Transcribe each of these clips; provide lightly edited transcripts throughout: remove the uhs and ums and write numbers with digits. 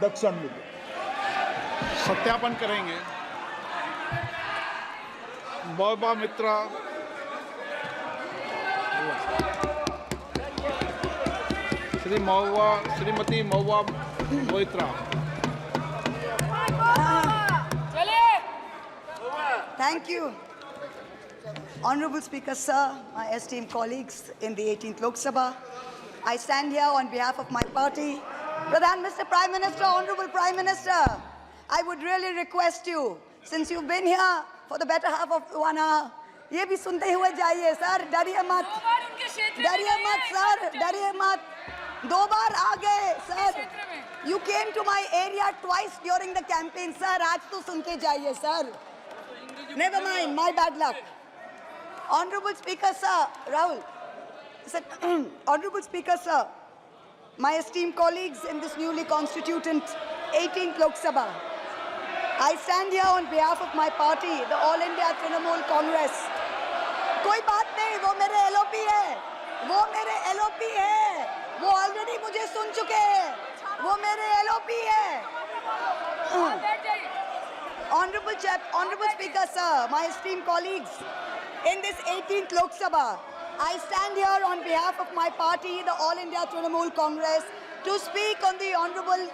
Induction मिले। सत्यापन करेंगे। महुआ मित्रा, Shrimati Mahua Moitra. Thank you. Honorable Speaker, sir, my esteemed colleagues in the 18th Lok Sabha, I stand here on behalf of my party. Pradhan, Mr. Prime Minister, Honorable Prime Minister, I would really request you, since you've been here for the better half of 1 hour, ये भी सुनते हुए जाइए sir, डरिए मत, sir, डरिए मत, 2 बार आ गए sir. You came to my area twice during the campaign, sir. आज तो सुन के जाइए sir. Never mind, my bad luck. Honorable Speaker, sir, Rahul, sir, Honorable Speaker, sir, my esteemed colleagues in this newly constituted 18th Lok Sabha, I stand here on behalf of my party, the All India Trinamool Congress. कोई बात नहीं, वो मेरे LOP है, वो already मुझे सुन चुके हैं, वो मेरे LOP है. Honorable Speaker, sir, my esteemed colleagues, in this 18th Lok Sabha, I stand here on behalf of my party, the All India Trinamool Congress, to speak on the Honorable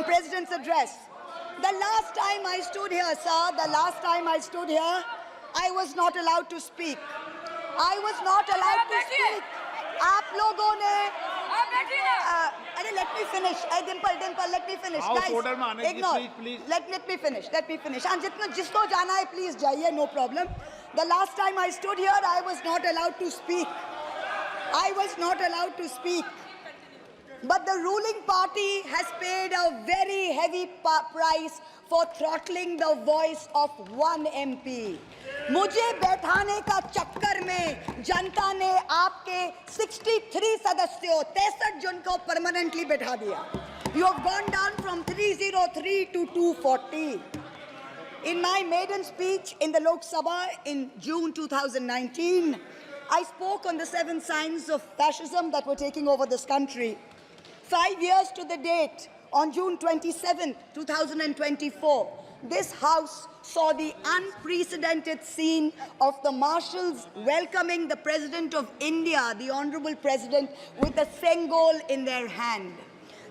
President's address. The last time I stood here, sir, I was not allowed to speak. आप लोगों ने अरे let me finish. Dimple, let me finish. House Guys, order में आने की ignore. please. Let me finish. हाँ, जिसको जाना है, please जाइए, no problem. The last time I stood here, I was not allowed to speak. But the ruling party has paid a very heavy price for throttling the voice of one MP. मुझे बैठाने का चक्कर में जनता ने आपके 63 सदस्यों 63 जन को परमानेंटली बैठा दिया. You have gone down from 303 to 240. In my maiden speech in the Lok Sabha in June 2019, I spoke on the 7 signs of fascism that were taking over this country. 5 years to the date, on June 27, 2024, this House saw the unprecedented scene of the marshals welcoming the President of India, the Honorable President, with a Sengol in their hand.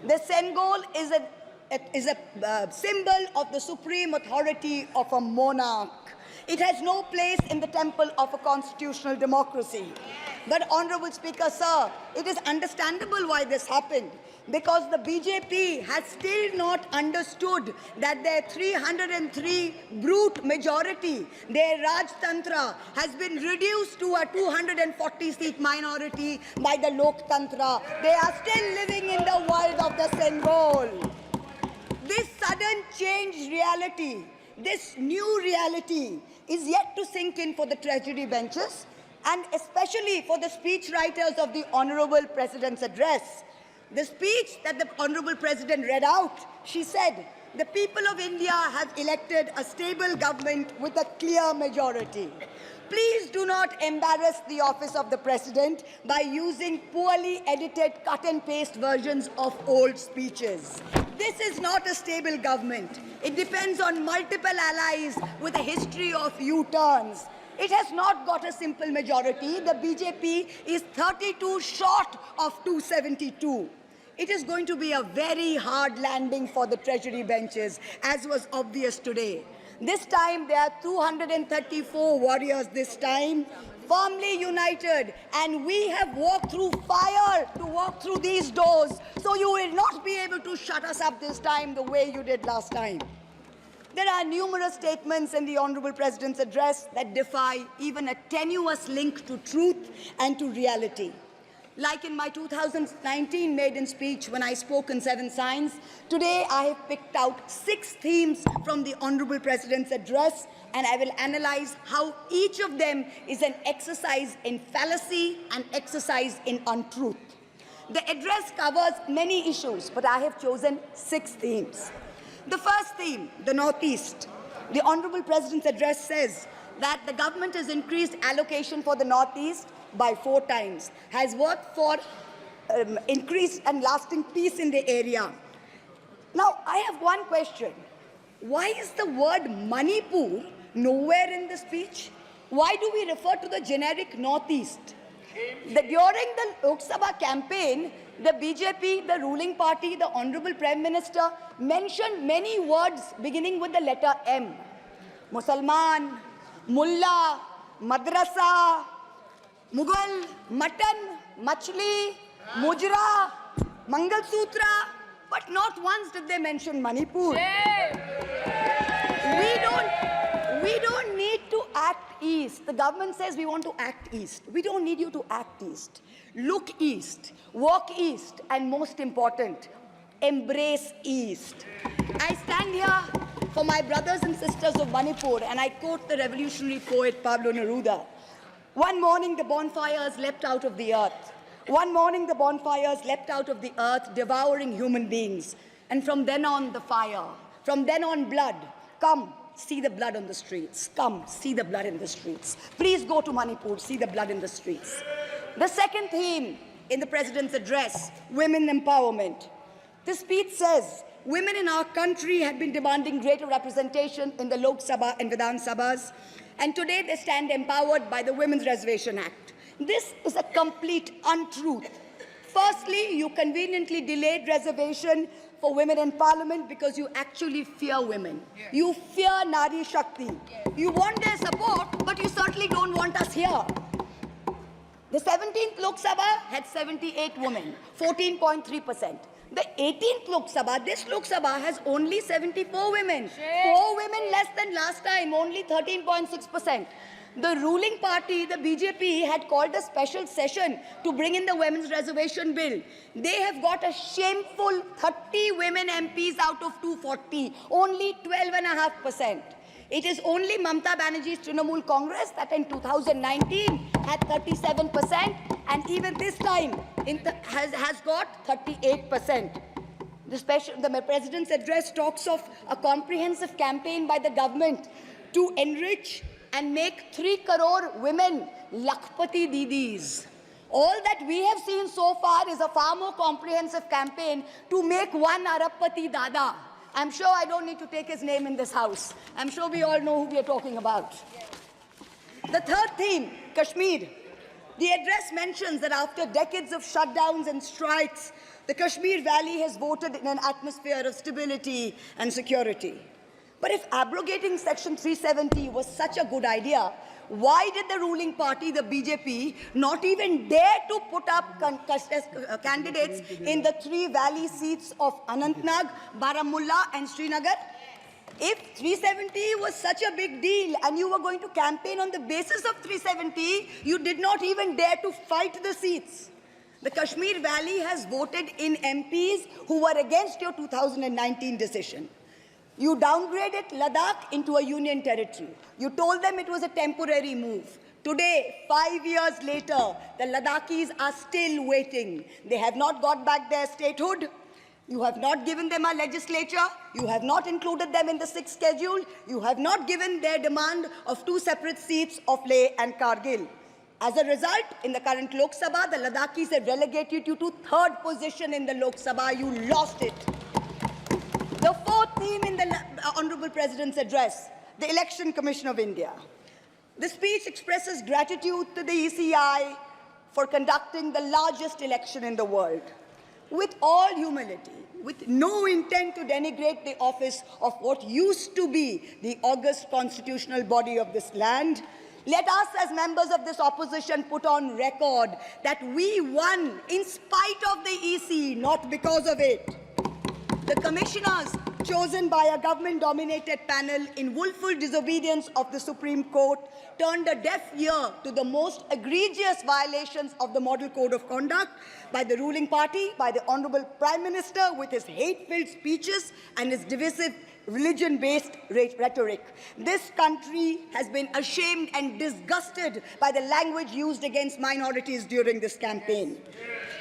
The Sengol is a symbol of the supreme authority of a monarch. It has no place in the temple of a constitutional democracy. But, Honorable Speaker, sir, it is understandable why this happened. Because the BJP has still not understood that their 303 brute majority, their Rajtantra, has been reduced to a 240-seat minority by the Loktantra. They are still living in the world of the Sengol. This sudden changed reality, this new reality, is yet to sink in for the treasury benches, and especially for the speech writers of the Honorable President's address. The speech that the Honorable President read out, she said, the people of India have elected a stable government with a clear majority. Please do not embarrass the office of the President by using poorly edited cut and paste versions of old speeches. This is not a stable government. It depends on multiple allies with a history of U-turns. It has not got a simple majority. The BJP is 32 short of 272. It is going to be a very hard landing for the treasury benches, as was obvious today. This time, there are 234 warriors this time, firmly united, and we have walked through fire to walk through these doors, so you will not be able to shut us up this time the way you did last time. There are numerous statements in the Honorable President's address that defy even a tenuous link to truth and to reality. Like in my 2019 maiden speech when I spoke in 7 signs, today I have picked out 6 themes from the Honorable President's address, and I will analyze how each of them is an exercise in fallacy and exercise in untruth. The address covers many issues, but I have chosen 6 themes. The first theme, the Northeast. The Honorable President's address says that the government has increased allocation for the Northeast by 4 times, has worked for increased and lasting peace in the area. Now, have one question. Why is the word Manipur nowhere in the speech? Why do we refer to the generic Northeast? During the Lok Sabha campaign, the BJP, the ruling party, the Honorable Prime Minister mentioned many words beginning with the letter M. Musalman, Mullah, Madrasa, Mughal, Mutton, Machli, Mujra, Mangal Sutra, but not once did they mention Manipur. We don't need to act east. The government says we want to act east. We don't need you to act east. Look east, walk east, and most important, embrace east. I stand here for my brothers and sisters of Manipur, and I quote the revolutionary poet Pablo Neruda. One morning the bonfires leapt out of the earth. One morning the bonfires leapt out of the earth, devouring human beings. And from then on, the fire. From then on, blood. Come, see the blood on the streets. Come, see the blood in the streets. Please go to Manipur, see the blood in the streets. The second theme in the President's address, women empowerment. The speech says, women in our country have been demanding greater representation in the Lok Sabha and Vidhan Sabhas, and today they stand empowered by the Women's Reservation Act. This is a complete untruth. Firstly, you conveniently delayed reservation for women in parliament because you actually fear women. Yes. You fear Nari Shakti. Yes. You want their support, but you certainly don't want us here. The 17th Lok Sabha had 78 women, 14.3%. The 18th Lok Sabha, this Lok Sabha has only 74 women. Shit. 4 women less than last time, only 13.6%. The ruling party, the BJP, had called a special session to bring in the women's reservation bill. They have got a shameful 30 women MPs out of 240, only 12.5%. It is only Mamata Banerjee's Trinamool Congress that in 2019 had 37%, and even this time has got 38%. The President's address talks of a comprehensive campaign by the government to enrich and make 3 crore women Lakhpati Didis. All that we have seen so far is a far more comprehensive campaign to make 1 Arabpati Dada. I'm sure I don't need to take his name in this house. I'm sure we all know who we are talking about. The third theme, Kashmir. The address mentions that after decades of shutdowns and strikes, the Kashmir Valley has voted in an atmosphere of stability and security. But if abrogating Section 370 was such a good idea, why did the ruling party, the BJP, not even dare to put up candidates in the 3 valley seats of Anantnag, Baramulla and Srinagar? If 370 was such a big deal and you were going to campaign on the basis of 370, you did not even dare to fight the seats. The Kashmir Valley has voted in MPs who were against your 2019 decision. You downgraded Ladakh into a union territory. You told them it was a temporary move. Today, 5 years later, the Ladakhis are still waiting. They have not got back their statehood. You have not given them a legislature. You have not included them in the 6th schedule. You have not given their demand of 2 separate seats of Leh and Kargil. As a result, in the current Lok Sabha, the Ladakhis have relegated you to 3rd position in the Lok Sabha. You lost it. The fourth theme in the Honorable President's address, the Election Commission of India. The speech expresses gratitude to the ECI for conducting the largest election in the world. With all humility, with no intent to denigrate the office of what used to be the august constitutional body of this land, let us as members of this opposition put on record that we won in spite of the EC, not because of it. The commissioners chosen by a government-dominated panel in willful disobedience of the Supreme Court turned a deaf ear to the most egregious violations of the Model Code of Conduct by the ruling party, by the Honorable Prime Minister with his hate-filled speeches and his divisive religion-based rhetoric. This country has been ashamed and disgusted by the language used against minorities during this campaign.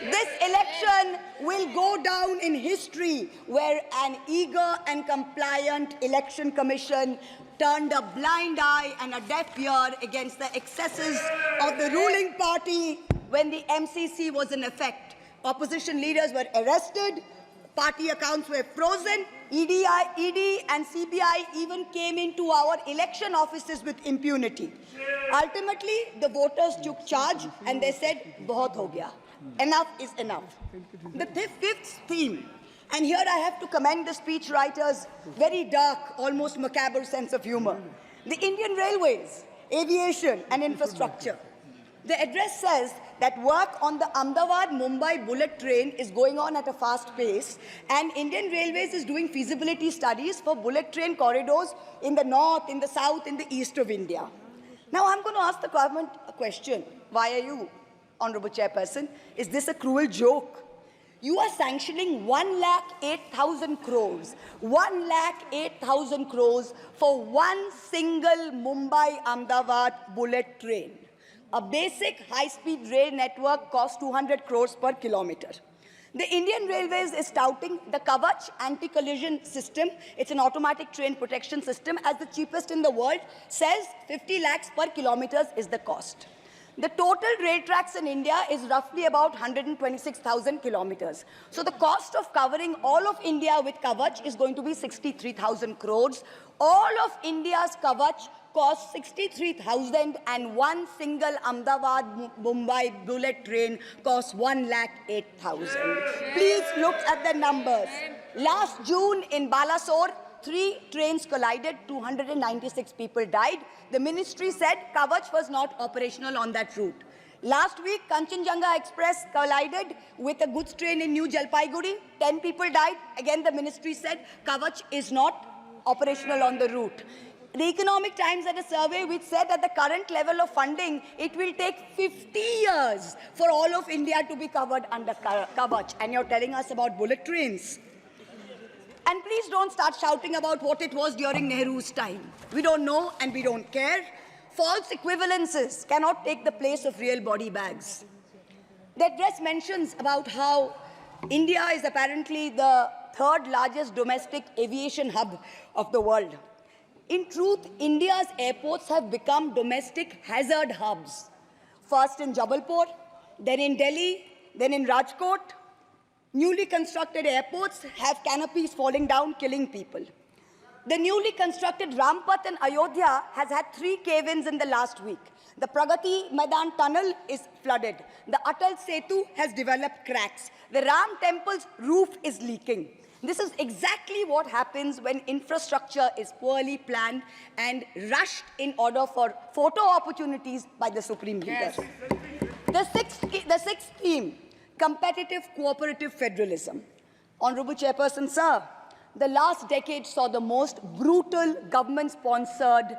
This election will go down in history where an eager and compliant election commission turned a blind eye and a deaf ear against the excesses of the ruling party when the MCC was in effect. Opposition leaders were arrested, Party accounts were frozen. ED and CBI even came into our election offices with impunity. Ultimately, the voters took charge and they said, "Bahut ho gaya. Enough is enough." The fifth theme, and here I have to commend the speechwriter's very dark, almost macabre sense of humor. The Indian Railways, aviation and infrastructure. The address says that work on the Ahmedabad-Mumbai bullet train is going on at a fast pace, and Indian Railways is doing feasibility studies for bullet train corridors in the north, in the south, in the east of India. Now I'm going to ask the government a question. Why are you, Honorable Chairperson? Is this a cruel joke? You are sanctioning 1,08,000 crores, 1,08,000 crores for one single Mumbai-Ahmedabad bullet train. A basic high-speed rail network costs 200 crores per kilometer. The Indian Railways is touting the Kavach anti-collision system. It's an automatic train protection system as the cheapest in the world, says 50 lakhs per kilometer is the cost. The total rail tracks in India is roughly about 126,000 kilometers. So the cost of covering all of India with Kavach is going to be 63,000 crores. All of India's Kavach costs 63,000 and one single Ahmedabad-Mumbai bullet train costs 1,08,000. Please look at the numbers. Last June in Balasore, 3 trains collided, 296 people died. The ministry said Kavach was not operational on that route. Last week, Kanchenjunga Express collided with a goods train in New Jalpaiguri. 10 people died. Again, the ministry said Kavach is not operational on the route. The Economic Times had a survey which said at the current level of funding, it will take 50 years for all of India to be covered under Kavach. And you're telling us about bullet trains. And please don't start shouting about what it was during Nehru's time. We don't know and we don't care. False equivalences cannot take the place of real body bags. The address mentions about how India is apparently the 3rd largest domestic aviation hub of the world. In truth, India's airports have become domestic hazard hubs. First in Jabalpur, then in Delhi, then in Rajkot. Newly constructed airports have canopies falling down, killing people. The newly constructed Rampath in Ayodhya has had 3 cave-ins in the last week. The Pragati Maidan tunnel is flooded. The Atal Setu has developed cracks. The Ram temple's roof is leaking. This is exactly what happens when infrastructure is poorly planned and rushed in order for photo opportunities by the Supreme Leader. Yes. The sixth theme, competitive cooperative federalism. Honorable Chairperson, sir, the last decade saw the most brutal government-sponsored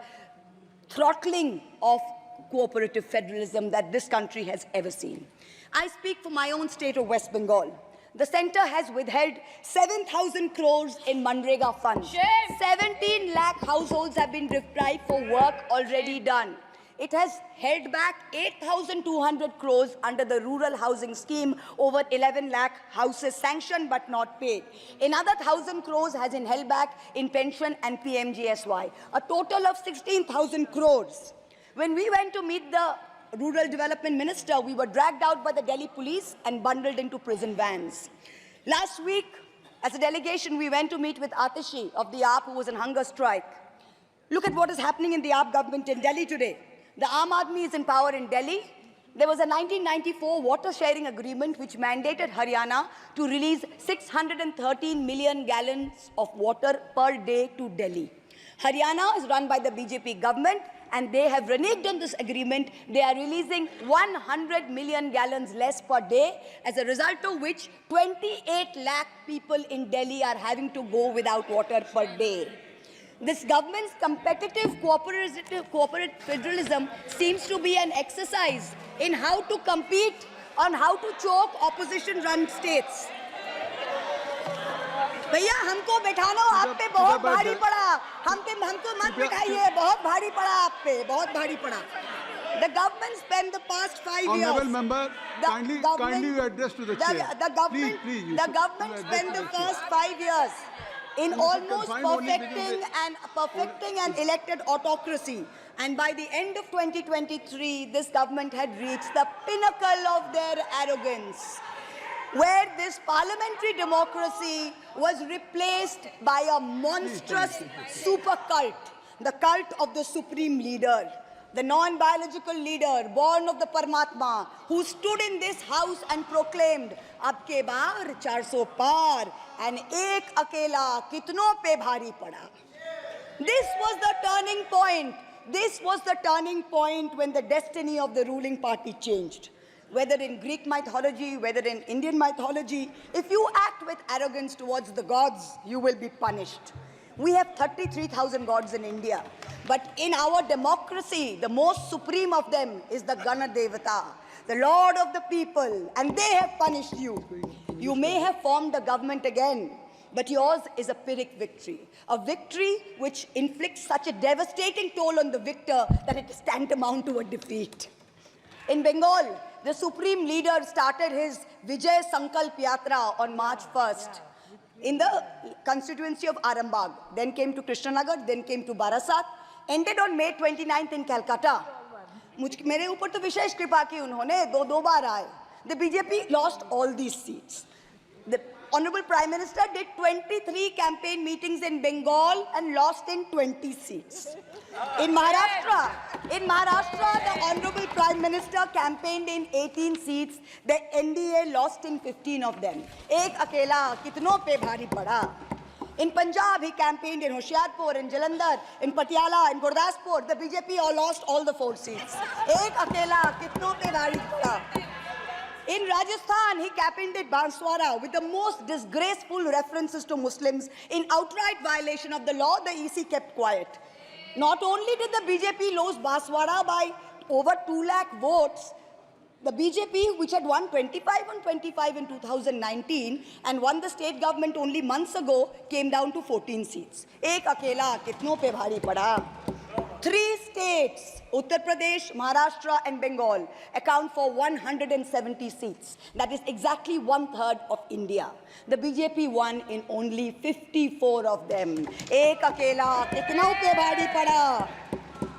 throttling of cooperative federalism that this country has ever seen. I speak for my own state of West Bengal. The centre has withheld 7,000 crores in Manrega funds. 17 lakh households have been deprived for work already done. It has held back 8,200 crores under the rural housing scheme, over 11 lakh houses sanctioned but not paid. Another 1,000 crores has been held back in pension and PMGSY. A total of 16,000 crores. When we went to meet the Rural Development Minister, we were dragged out by the Delhi police and bundled into prison vans. Last week, as a delegation, we went to meet with Atishi of the AAP, who was on hunger strike. Look at what is happening in the AAP government in Delhi today. The Aam Aadmi is in power in Delhi. There was a 1994 water sharing agreement which mandated Haryana to release 613 million gallons of water per day to Delhi. Haryana is run by the BJP government, and they have reneged on this agreement. They are releasing 100 million gallons less per day, as a result of which 28 lakh people in Delhi are having to go without water per day. This government's competitive cooperative federalism seems to be an exercise in how to compete on how to choke opposition-run states. भैया हमको बैठाना आप पे बहुत भारी पड़ा, हमको मत बैठाइए, बहुत भारी पड़ा आप पे, बहुत भारी पड़ा. The government spent the past 5 years. Honorable member, kindly address to the chair. The government spent the first 5 years in almost perfecting an elected autocracy. And by the end of 2023, this government had reached the pinnacle of their arrogance. where this parliamentary democracy was replaced by a monstrous super cult, the cult of the supreme leader, the non-biological leader, born of the Paramatma, who stood in this house and proclaimed, "Ab ke baar 400 par, and ek akela kitno pe bhari pada." This was the turning point. This was the turning point when the destiny of the ruling party changed. Whether in Greek mythology, whether in Indian mythology, if you act with arrogance towards the gods, you will be punished. We have 33,000 gods in India. But in our democracy, the most supreme of them is the Ganadevata, the Lord of the people, and they have punished you. You may have formed a government again, but yours is a Pyrrhic victory, a victory which inflicts such a devastating toll on the victor that it is tantamount to a defeat. In Bengal, the supreme leader started his Vijay Sankalp Yatra on March 1st in the constituency of Arambagh, then came to Krishnanagar, then came to Barasat, ended on May 29th in Calcutta. मेरे ऊपर तो विशेष कृपा की उन्होंने दो बार आए. The BJP lost all these seats. The Honorable Prime Minister did 23 campaign meetings in Bengal and lost in 20 seats. In Maharashtra, the Honorable Prime Minister campaigned in 18 seats. The NDA lost in 15 of them. Ek akela kitno pe bhari pada. In Punjab, he campaigned in Hoshiarpur, in Jalandhar, in Patiala, in Gurdaspur. The BJP all lost all the 4 seats. Ek akela kitno pe bhari pada. In Rajasthan, he campaigned at Banswara with the most disgraceful references to Muslims. In outright violation of the law, the EC kept quiet. Not only did the BJP lose Banswara by over 2 lakh votes, the BJP, which had won 25 on 25 in 2019 and won the state government only months ago, came down to 14 seats. Ek akela kitno pe bhari pada. 3 states, Uttar Pradesh, Maharashtra and Bengal, account for 170 seats. That is exactly 1/3 of India. The BJP won in only 54 of them. Ek akela kitno pe bhari pada.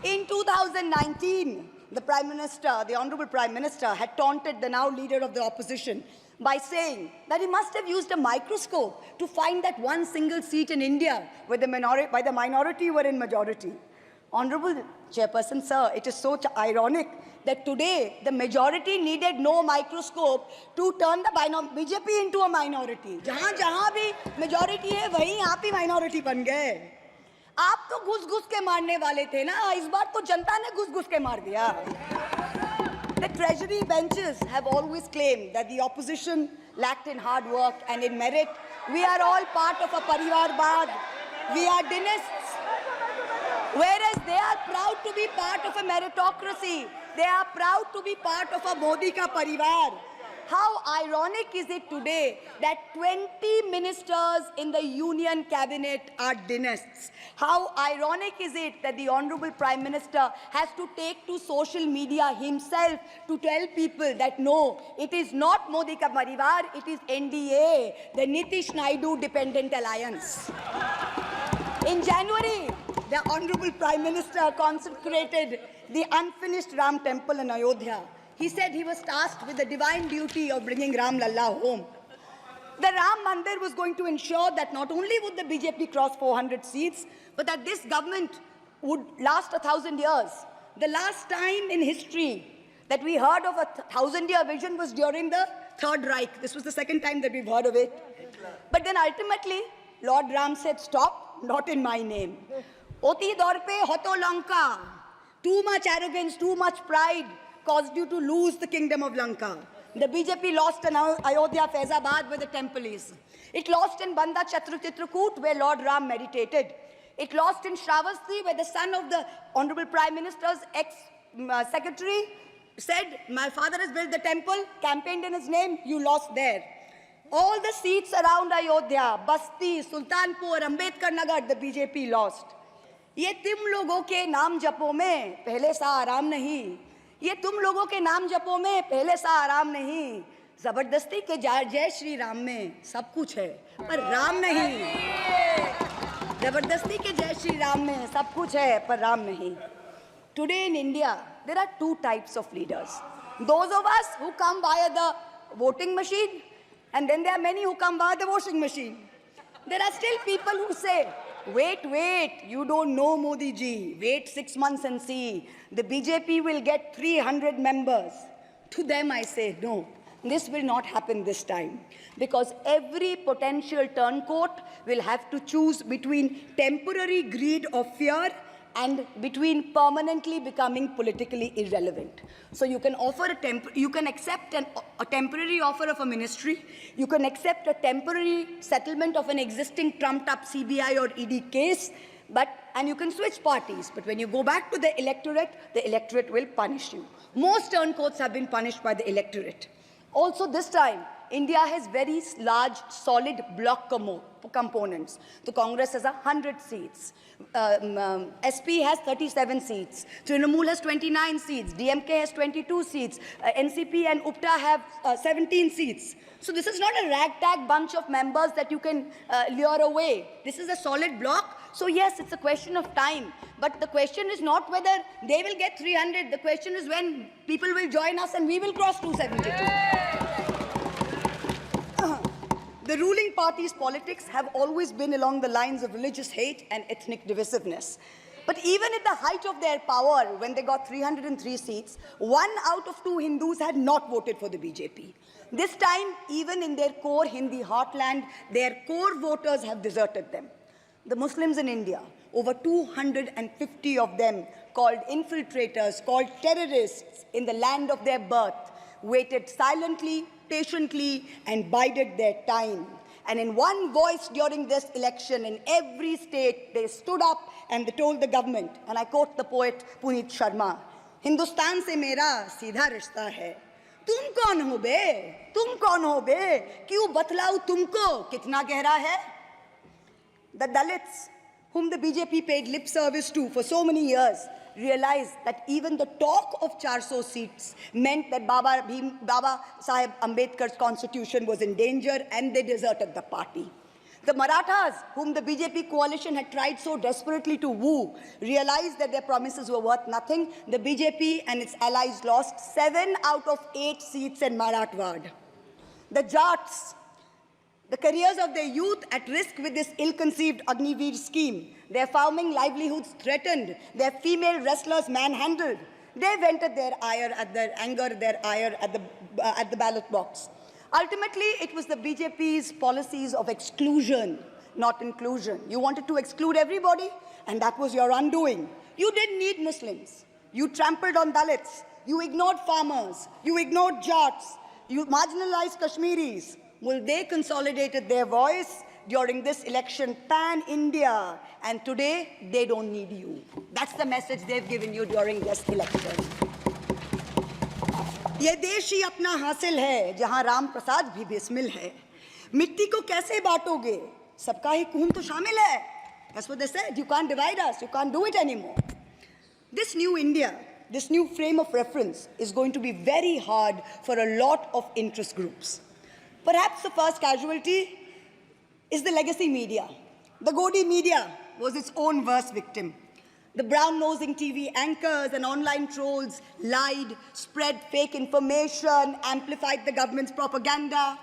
In 2019, the Prime Minister, the Honorable Prime Minister, had taunted the now leader of the opposition by saying that he must have used a microscope to find that one single seat in India where the minority were in majority. Honorable Chairperson, sir, it is so ironic that today the majority needed no microscope to turn the BJP into a minority. जहाँ भी majority है, वहीं आप ही minority बन गए. आप तो घुस-घुस के मारने वाले थे ना, इस बार तो जनता ने घुस-घुस के मार दिया. The treasury benches have always claimed that the opposition lacked in hard work and in merit. We are all part of a Parivarvad. We are dynasts. Whereas they are proud to be part of a meritocracy. They are proud to be part of a Modi ka parivar. How ironic is it today that 20 ministers in the union cabinet are dynasts? How ironic is it that the Honorable Prime Minister has to take to social media himself to tell people that no, it is not Modi ka parivar, it is NDA, the Nitish Naidu Dependent Alliance. In January, the Honorable Prime Minister consecrated the unfinished Ram temple in Ayodhya. He said he was tasked with the divine duty of bringing Ram Lalla home. The Ram Mandir was going to ensure that not only would the BJP cross 400 seats, but that this government would last 1,000 years. The last time in history that we heard of a 1,000-year vision was during the Third Reich. This was the second time that we've heard of it. But then ultimately, Lord Ram said, stop, not in my name. Oti dorpe hoto Lanka. Too much arrogance, too much pride caused you to lose the kingdom of Lanka. The BJP lost in Ayodhya, Faizabad, where the temple is. It lost in Banda Chitrakoot, where Lord Ram meditated. It lost in Shravasti, where the son of the Honorable Prime Minister's ex-secretary said, my father has built the temple, campaigned in his name, you lost there. All the seats around Ayodhya, Basti, Sultanpur, Ambedkar Nagar, the BJP lost. ये तुम लोगों के नाम जपों में पहले सा आराम नहीं. ये तुम लोगों के नाम जपों में पहले सा आराम नहीं. जबरदस्ती के जय श्री राम में सब कुछ है, पर राम नहीं. जबरदस्ती के जय श्री राम में सब कुछ है, पर राम नहीं. Today in India, there are 2 types of leaders. Those of us who come via the voting machine, And then there are many who come via the washing machine. There are still people who say, wait, you don't know Modi ji. Wait 6 months and see. The BJP will get 300 members. To them I say, no, this will not happen this time. Because every potential turncoat will have to choose between temporary greed or fear and between permanently becoming politically irrelevant. So you can offer you can accept a temporary offer of a ministry, you can accept a temporary settlement of an existing trumped-up CBI or ED case, and you can switch parties. But when you go back to the electorate will punish you. Most turncoats have been punished by the electorate. Also this time, India has very large, solid bloc components. The Congress has 100 seats. SP has 37 seats. Trinamool has 29 seats. DMK has 22 seats. NCP and UPTA have 17 seats. So this is not a ragtag bunch of members that you can lure away. This is a solid bloc. So yes, it's a question of time. But the question is not whether they will get 300. The question is when people will join us and we will cross 272. The ruling party's politics have always been along the lines of religious hate and ethnic divisiveness. But even at the height of their power, when they got 303 seats, 1 out of 2 Hindus had not voted for the BJP. This time, even in their core Hindi heartland, their core voters have deserted them. The Muslims in India, over 250 of them called infiltrators, called terrorists in the land of their birth, waited silently, patiently, and bided their time. And in one voice during this election, in every state, they stood up and they told the government, and I quote the poet Puneet Sharma, "Hindustan se mera seedha rishta hai. Tum kaun ho be? Tum kaun ho be? Kyun batlau tumko kitna gehra hai?" The Dalits, whom the BJP paid lip service to for so many years, realized that even the talk of 400 seats meant that Baba Sahib Ambedkar's constitution was in danger, and they deserted the party. The Marathas, whom the BJP coalition had tried so desperately to woo, realized that their promises were worth nothing. The BJP and its allies lost 7 out of 8 seats in Marathwad. The Jats, the careers of their youth at risk with this ill-conceived Agniveer scheme, their farming livelihoods threatened, their female wrestlers manhandled. They vented their ire at the ballot box. Ultimately, it was the BJP's policies of exclusion, not inclusion. You wanted to exclude everybody, and that was your undoing. You didn't need Muslims. You trampled on Dalits. You ignored farmers. You ignored Jats. You marginalized Kashmiris. Well, they consolidated their voice during this election pan-India, and today they don't need you. That's the message they've given you during this election. ये देश ही अपना हासिल है जहां राम प्रसाद भी बिस्मिल है. मिट्टी को कैसे बांटोगे? सबका ही खून तो शामिल है. That's what they said. You can't divide us. You can't do it anymore. This new India, this new frame of reference is going to be very hard for a lot of interest groups. Perhaps the first casualty is the legacy media. The Godi media was its own worst victim. The brown-nosing TV anchors and online trolls lied, spread fake information, amplified the government's propaganda.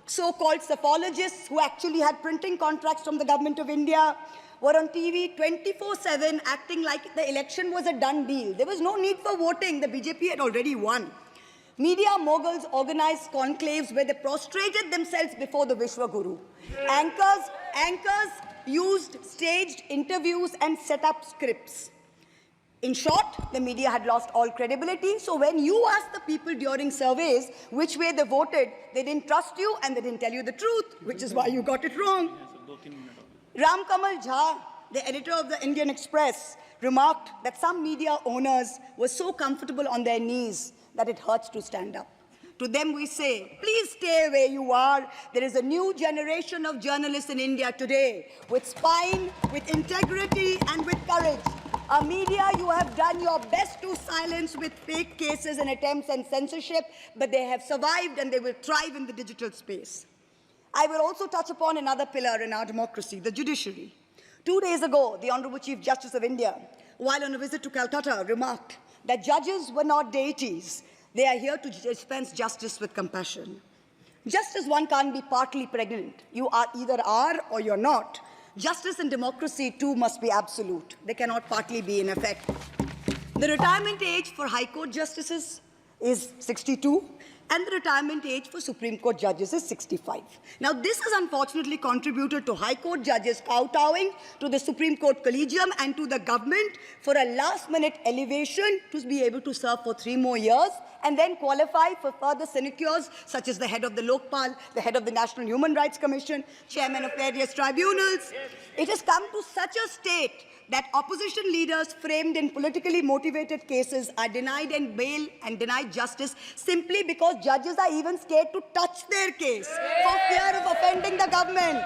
So-called psephologists who actually had printing contracts from the government of India were on TV 24/7 acting like the election was a done deal. There was no need for voting. The BJP had already won. Media moguls organized conclaves where they prostrated themselves before the Vishwa Guru. Anchors used staged interviews and set up scripts. In short, the media had lost all credibility. So when you asked the people during surveys which way they voted, they didn't trust you and they didn't tell you the truth, which is why you got it wrong. Ram Kamal Jha, the editor of the Indian Express, remarked that some media owners were so comfortable on their knees that it hurts to stand up. To them we say, please stay where you are. There is a new generation of journalists in India today with spine, with integrity, and with courage. A media you have done your best to silence with fake cases and attempts and censorship, but they have survived and they will thrive in the digital space. I will also touch upon another pillar in our democracy, the judiciary. 2 days ago, the Honorable Chief Justice of India, while on a visit to Calcutta, remarked that judges were not deities. They are here to dispense justice with compassion. Just as one can't be partly pregnant, you are either are or you're not. Justice and democracy too must be absolute. They cannot partly be in effect. The retirement age for High Court justices is 62, and the retirement age for Supreme Court judges is 65. Now, this has unfortunately contributed to High Court judges kowtowing to the Supreme Court Collegium and to the government for a last-minute elevation to be able to serve for 3 more years and then qualify for further sinecures, such as the head of the Lokpal, the head of the National Human Rights Commission, chairman of various tribunals. It has come to such a state that opposition leaders framed in politically motivated cases are denied and bail and denied justice simply because judges are even scared to touch their case for fear of offending the government.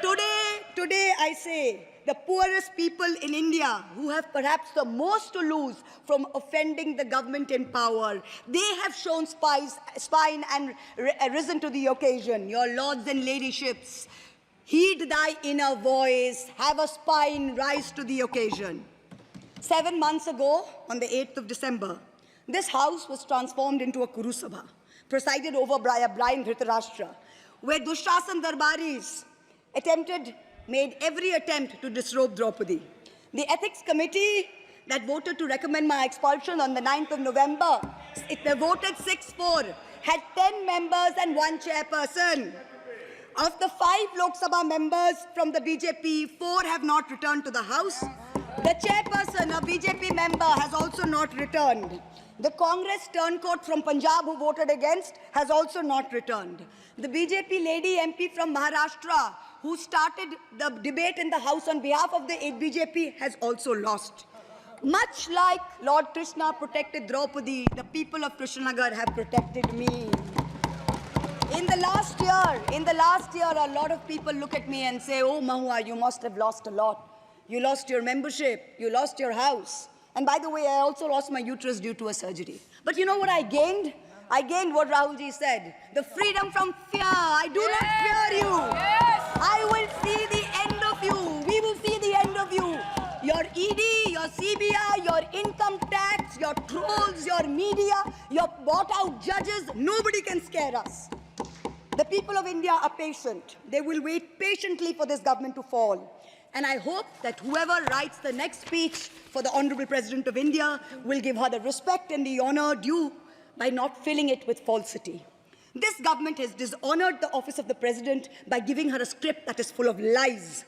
Today I say, the poorest people in India who have perhaps the most to lose from offending the government in power, they have shown spine and risen to the occasion. Your lords and ladyships, heed thy inner voice, have a spine, rise to the occasion. 7 months ago, on the 8th of December, this house was transformed into a Kurusabha, presided over by a blind Dhritarashtra, where Dushrasan Darbaris made every attempt to disrobe Draupadi. The ethics committee that voted to recommend my expulsion on the 9th of November, they voted 6-4, had 10 members and 1 chairperson. Of the 5 Lok Sabha members from the BJP, 4 have not returned to the House. The chairperson, a BJP member, has also not returned. The Congress turncoat from Punjab who voted against has also not returned. The BJP lady MP from Maharashtra who started the debate in the House on behalf of the BJP has also lost. Much like Lord Krishna protected Draupadi, the people of Krishnanagar have protected me. In the last year, a lot of people look at me and say, oh, Mahua, you must have lost a lot. You lost your membership, you lost your house. And by the way, I also lost my uterus due to a surgery. But you know what I gained? I gained what Rahulji said, the freedom from fear. I do not fear you. I will see the end of you. We will see the end of you. Your ED, your CBI, your income tax, your trolls, your media, your bought-out judges, nobody can scare us. The people of India are patient. They will wait patiently for this government to fall. And I hope that whoever writes the next speech for the Honorable President of India will give her the respect and the honor due by not filling it with falsity. This government has dishonored the office of the President by giving her a script that is full of lies.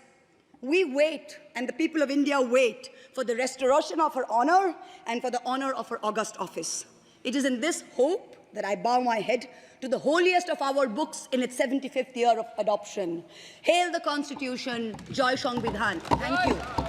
We wait, and the people of India wait, for the restoration of her honor and for the honor of her august office. It is in this hope that I bow my head to the holiest of our books in its 75th year of adoption. Hail the Constitution, Joy Sangvidhan. Thank you.